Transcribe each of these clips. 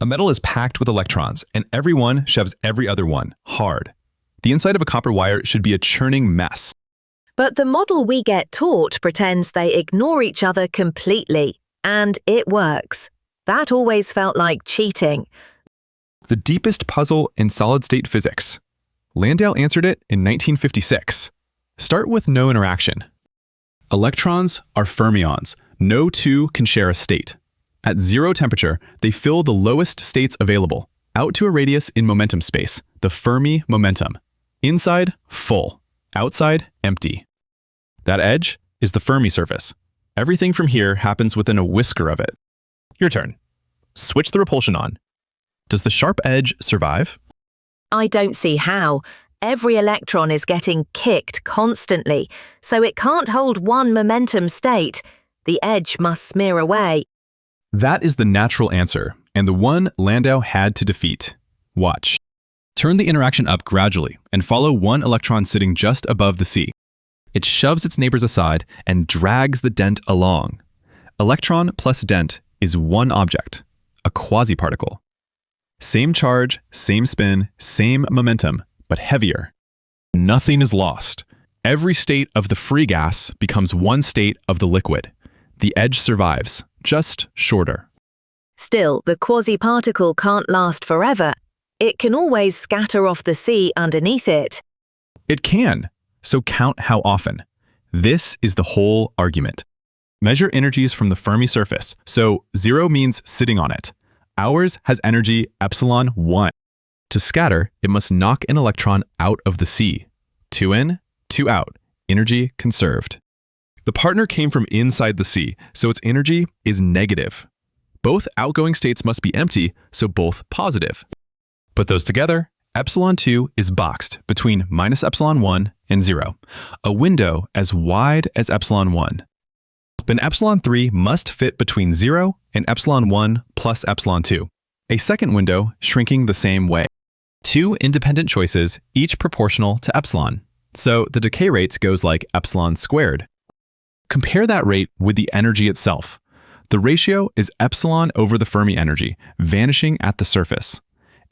A metal is packed with electrons, and every one shoves every other one hard. The inside of a copper wire should be a churning mess. But the model we get taught pretends they ignore each other completely, and it works. That always felt like cheating. The deepest puzzle in solid-state physics. Landau answered it in 1956. Start with no interaction. Electrons are fermions. No two can share a state. At zero temperature, they fill the lowest states available, out to a radius in momentum space, the Fermi momentum. Inside, full. Outside, empty. That edge is the Fermi surface. Everything from here happens within a whisker of it. Your turn. Switch the repulsion on. Does the sharp edge survive? I don't see how. Every electron is getting kicked constantly, so it can't hold one momentum state. The edge must smear away. That is the natural answer, and the one Landau had to defeat. Watch. Turn the interaction up gradually and follow one electron sitting just above the C. It shoves its neighbors aside and drags the dent along. Electron plus dent is one object, a quasi-particle. Same charge, same spin, same momentum, but heavier. Nothing is lost. Every state of the free gas becomes one state of the liquid. The edge survives, just shorter. Still, the quasi-particle can't last forever. It can always scatter off the sea underneath it. It can, so count how often. This is the whole argument. Measure energies from the Fermi surface, so 0 means sitting on it. Ours has energy epsilon 1. To scatter, it must knock an electron out of the sea. 2 in, 2 out. Energy conserved. The partner came from inside the sea, so its energy is negative. Both outgoing states must be empty, so both positive. Put those together, epsilon 2 is boxed between minus epsilon 1 and 0, a window as wide as epsilon 1. Then epsilon 3 must fit between 0 and epsilon 1 plus epsilon 2, a second window shrinking the same way. Two independent choices, each proportional to epsilon, so the decay rate goes like epsilon squared. Compare that rate with the energy itself. The ratio is epsilon over the Fermi energy, vanishing at the surface.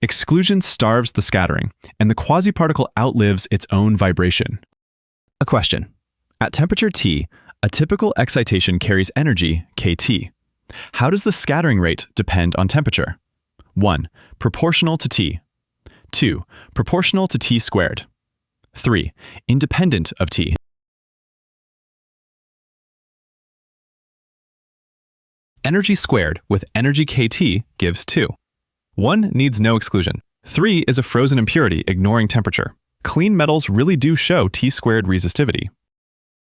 Exclusion starves the scattering, and the quasi-particle outlives its own vibration. A question. At temperature T, a typical excitation carries energy, kT. How does the scattering rate depend on temperature? 1. Proportional to T. 2. Proportional to T squared. 3. Independent of T. Energy squared with energy kT gives 2. 1 needs no exclusion. 3 is a frozen impurity ignoring temperature. Clean metals really do show T squared resistivity.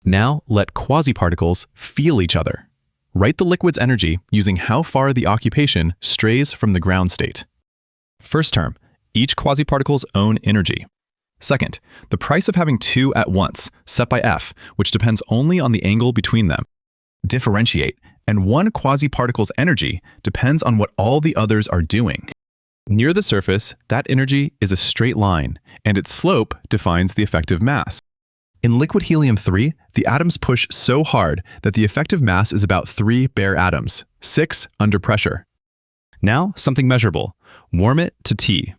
Now let quasi-particles feel each other. Write the liquid's energy using how far the occupation strays from the ground state. First term, each quasi-particle's own energy. Second, the price of having two at once, set by F, which depends only on the angle between them. Differentiate, and one quasi-particle's energy depends on what all the others are doing. Near the surface, that energy is a straight line, and its slope defines the effective mass. In liquid helium-3, the atoms push so hard that the effective mass is about 3 bare atoms, 6 under pressure. Now, something measurable. Warm it to T.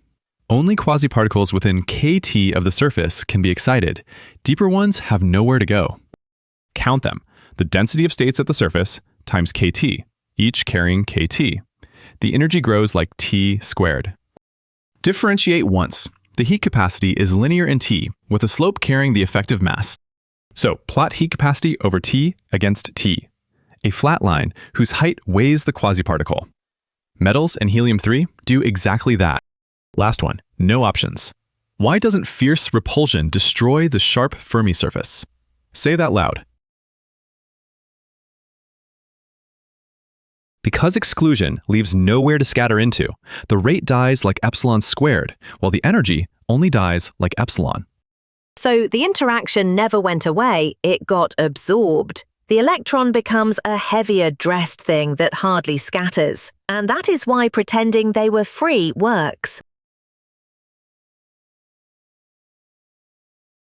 Only quasi-particles within kT of the surface can be excited. Deeper ones have nowhere to go. Count them. The density of states at the surface times kT, each carrying kT. The energy grows like T squared. Differentiate once. The heat capacity is linear in T, with a slope carrying the effective mass. So plot heat capacity over T against T, a flat line whose height weighs the quasi-particle. Metals and helium-3 do exactly that. Last one, no options. Why doesn't fierce repulsion destroy the sharp Fermi surface? Say that loud. Because exclusion leaves nowhere to scatter into, the rate dies like epsilon squared, while the energy only dies like epsilon. So the interaction never went away, it got absorbed. The electron becomes a heavier dressed thing that hardly scatters. And that is why pretending they were free works.